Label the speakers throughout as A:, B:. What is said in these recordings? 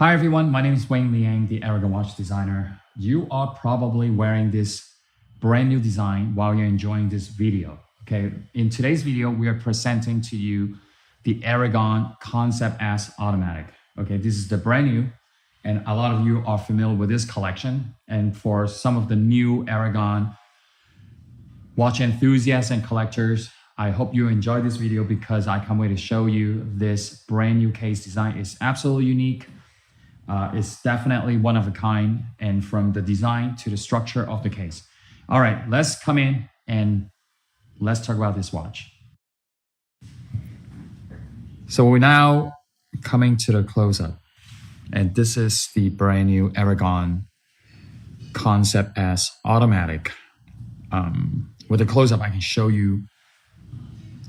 A: Hi everyone, my name is Wayne Liang, the Aragon watch designer. You are probably wearing this brand new design while you're enjoying this video. Okay, in today's video, we are presenting to you the Aragon Concept S Automatic. Okay, this is the brand new, and a lot of you are familiar with this collection. And for some of the new Aragon watch enthusiasts and collectors, I hope you enjoy this video because I can't wait to show you this brand new case design. It's absolutely unique. It's definitely one of a kind, and from the design to the structure of the case. All right, let's come in and let's talk about this watch. So we're now coming to the close-up, and this is the brand new Aragon Concept S Automatic. With the close-up, I can show you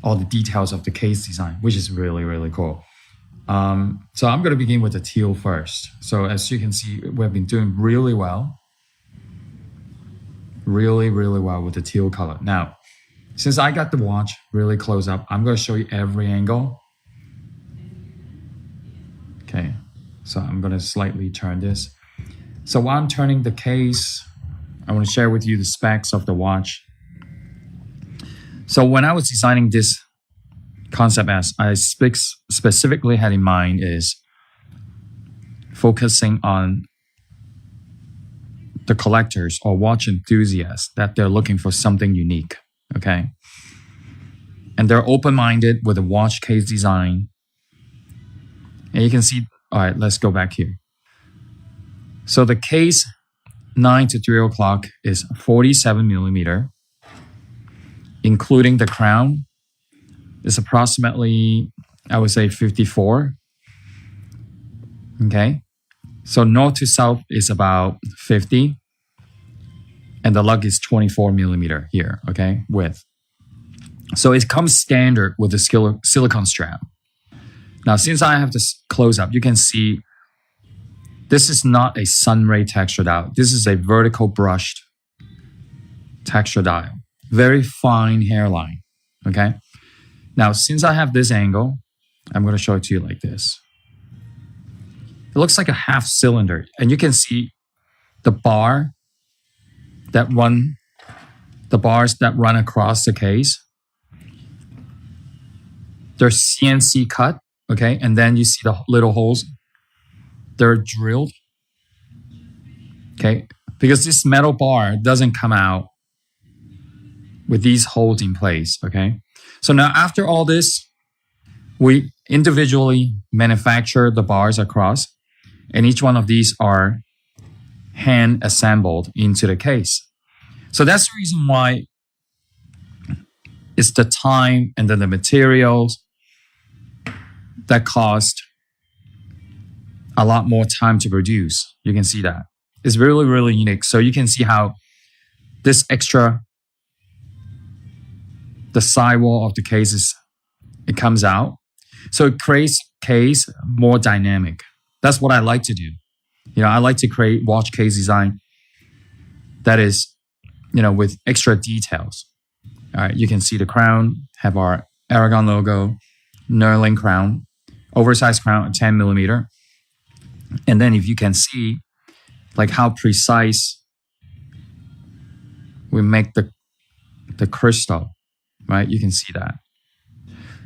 A: all the details of the case design, which is really, really cool. So I'm going to begin with the teal first. So as you can see, we've been doing really well. Really well with the teal color. Now, since I got the watch really close up, I'm going to show you every angle. Okay, so I'm going to slightly turn this. So while I'm turning the case, I want to share with you the specs of the watch. So when I was designing this Concept S, I specifically had in mind is focusing on the collectors or watch enthusiasts that they're looking for something unique, okay? And they're open-minded with the watch case design. And you can see, all right, let's go back here. So the case 9 to 3 o'clock is 47 millimeter, including the crown. It's approximately, I would say, 54. Okay. So north to south is about 50. And the lug is 24 millimeter here, okay, width. So it comes standard with the silicone strap. Now, since I have this close up, you can see this is not a sunray texture dial. This is a vertical brushed texture dial. Very fine hairline, okay? Now, since I have this angle, I'm going to show it to you like this. It looks like a half cylinder, and you can see the bars that run across the case. They're CNC cut, okay? And then you see the little holes. They're drilled, okay? Because this metal bar doesn't come out with these holes in place, okay? So now after all this, we individually manufacture the bars across, and each one of these are hand assembled into the case. So that's the reason why it's the time and then the materials that cost a lot more time to produce. You can see that. It's really, really unique. So you can see how this extra, the sidewall of the case it comes out. So it creates case more dynamic. That's what I like to do. You know, I like to create watch case design that is, you know, with extra details. All right, you can see the crown, have our Aragon logo, knurling crown, oversized crown at 10 millimeter. And then if you can see like how precise we make the crystal, right? You can see that.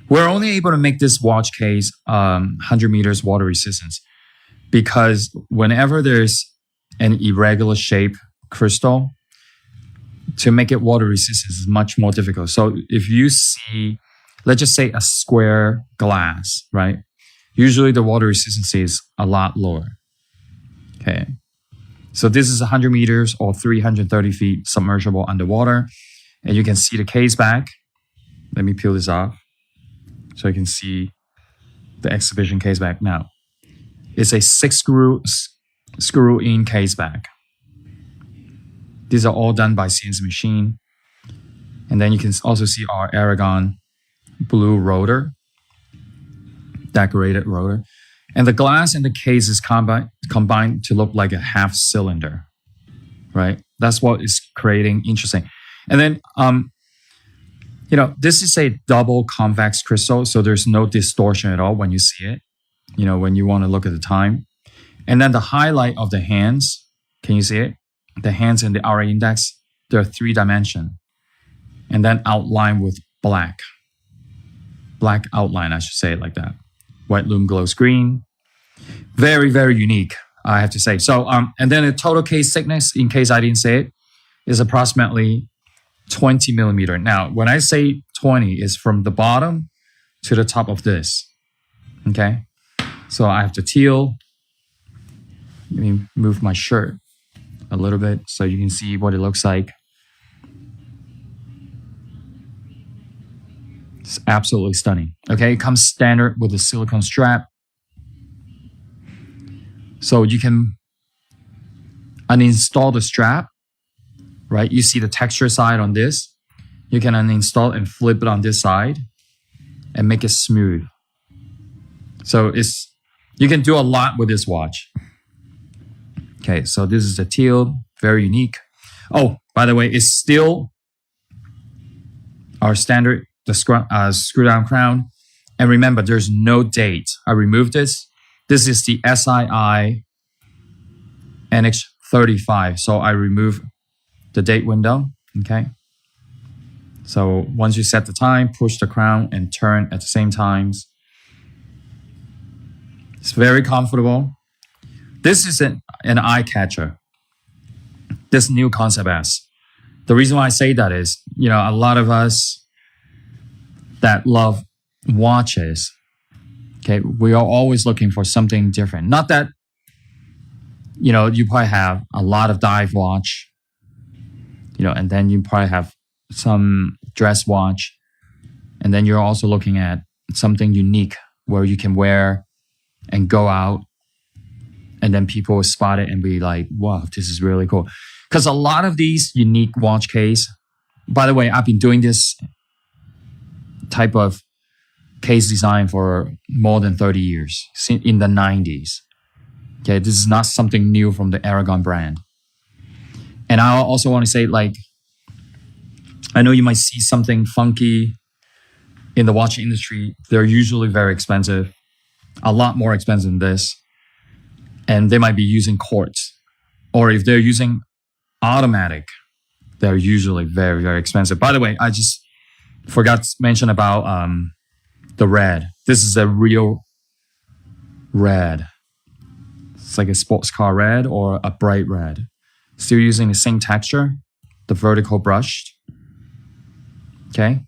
A: We're only able to make this watch case 100 meters water resistance because whenever there's an irregular shape crystal, to make it water resistant is much more difficult. So if you see, let's just say a square glass, right? Usually the water resistance is a lot lower, okay? So this is 100 meters or 330 feet submersible underwater. And you can see the case back. Let me peel this off so you can see the exhibition case back. Now, it's a 6 screw in case back. These are all done by CNC machine. And then you can also see our Aragon blue rotor, decorated rotor. And the glass and the case is combined to look like a half cylinder, right? That's what is creating interesting. And then, you know, this is a double convex crystal, so there's no distortion at all when you see it, you know, when you want to look at the time. And then the highlight of the hands, can you see it? The hands and the hour index, they're 3-dimension. And then outlined with black. Black outline, I should say it like that. White lume glows green. Very, very unique, I have to say. So, and then the total case thickness, in case I didn't say it, is approximately 20 millimeter. Now, when I say 20, it's from the bottom to the top of this. Okay? So I have the teal. Let me move my shirt a little bit so you can see what it looks like. It's absolutely stunning. Okay, it comes standard with a silicone strap. So you can uninstall the strap, right? You see the texture side on this. You can uninstall and flip it on this side and make it smooth. So you can do a lot with this watch. Okay, so this is the teal, very unique. Oh, by the way, it's still our standard, the screw down crown. And remember, there's no date. I removed this. This is the SII NH35. So I remove the date window. Okay. So once you set the time, push the crown and turn at the same times. It's very comfortable. This is an eye catcher. This new Concept S. The reason why I say that is, a lot of us that love watches, okay, we are always looking for something different. Not that, you probably have a lot of dive watch, and then you probably have some dress watch. And then you're also looking at something unique where you can wear and go out. And then people will spot it and be like, wow, this is really cool. Because a lot of these unique watch case, by the way, I've been doing this type of case design for more than 30 years, in the 90s. Okay, this is not something new from the Aragon brand. And I also want to say, I know you might see something funky in the watch industry. They're usually very expensive, a lot more expensive than this. And they might be using quartz. Or if they're using automatic, they're usually very, very expensive. By the way, I just forgot to mention about the red. This is a real red. It's like a sports car red or a bright red. Still using the same texture, the vertical brushed. Okay.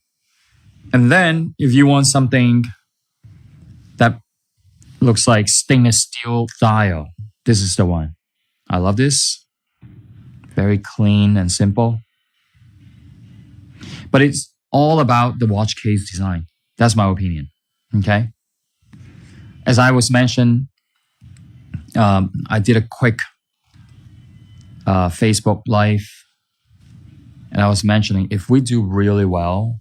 A: And then if you want something that looks like stainless steel dial, this is the one. I love this. Very clean and simple. But it's all about the watch case design. That's my opinion. Okay. As I was mentioned, I did a quick Facebook Live. And I was mentioning, if we do really well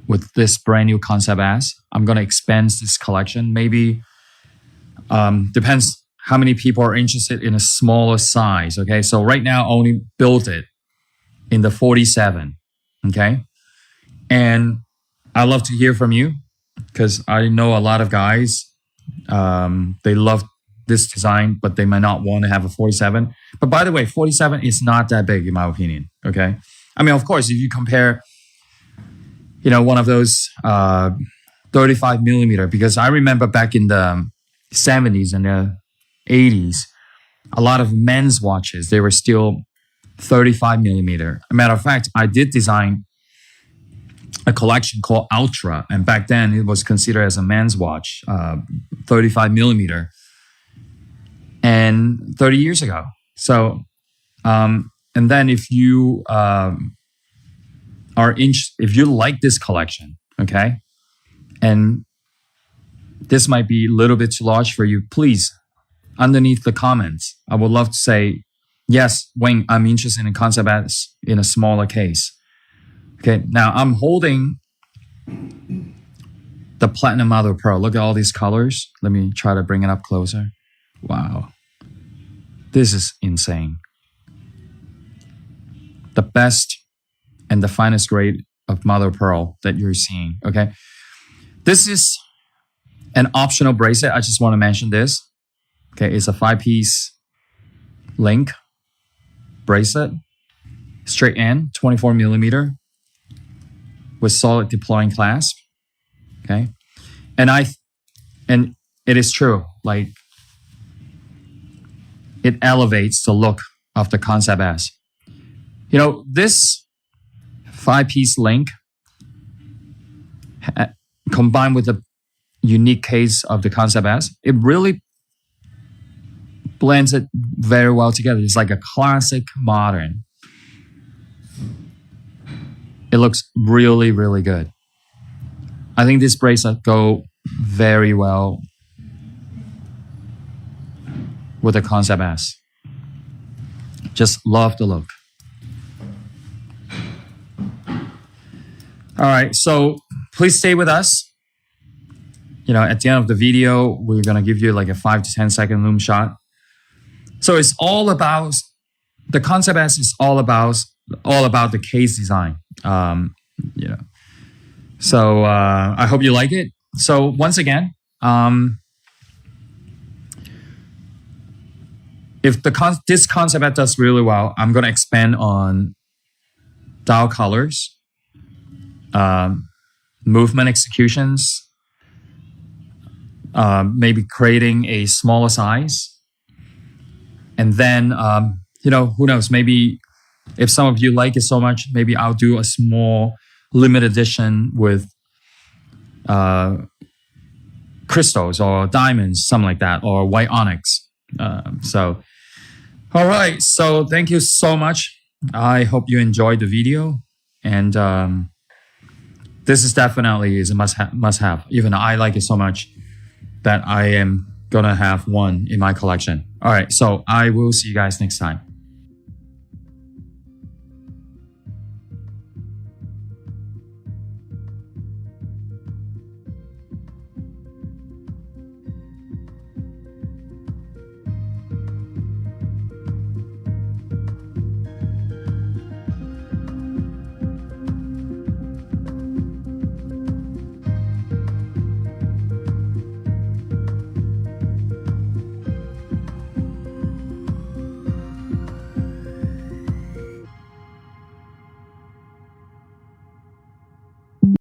A: with this brand new Concept S, I'm going to expand this collection. Maybe depends how many people are interested in a smaller size. Okay, so right now I only built it in the 47. Okay, and I love to hear from you because I know a lot of guys. They love this design, but they might not want to have a 47. But by the way, 47 is not that big in my opinion. Okay, I mean, of course, if you compare, one of those 35 millimeter, because I remember back in the 70s and the 80s, a lot of men's watches, they were still 35 millimeter. As a matter of fact, I did design a collection called Ultra, and back then it was considered as a men's watch, 35 millimeter, and 30 years ago. So, and then if you if you like this collection, okay, and this might be a little bit too large for you, please, underneath the comments, I would love to say, yes, Wayne, I'm interested in Concept S in a smaller case. Okay, now I'm holding the platinum mother of pearl. Look at all these colors. Let me try to bring it up closer. Wow. This is insane. The best and the finest grade of mother of pearl that you're seeing, okay? This is An optional bracelet, I just want to mention this. Okay, it's a 5-piece link bracelet, straight end, 24 millimeter with solid deploying clasp. Okay, and it is true, like it elevates the look of the Concept S. You know, this 5-piece link combined with the unique case of the Concept S, it really blends it very well together. It's like a classic modern. It looks really, really good. I think this bracelet go very well with the Concept S. Just love the look. All right, so please stay with us. You know, at the end of the video, we're gonna give you like a 5 to 10 second loom shot. So it's all about, the Concept S is all about the case design. You know, so I hope you like it. So once again, if this Concept S does really well, I'm gonna expand on dial colors, movement executions, maybe creating a smaller size. And then, you know, who knows, maybe if some of you like it so much, maybe I'll do a small limited edition with crystals or diamonds, something like that, or white onyx. So, all right. So thank you so much. I hope you enjoyed the video. And this is definitely a must have. Even I like it so much that I am gonna have one in my collection. All right, so I will see you guys next time.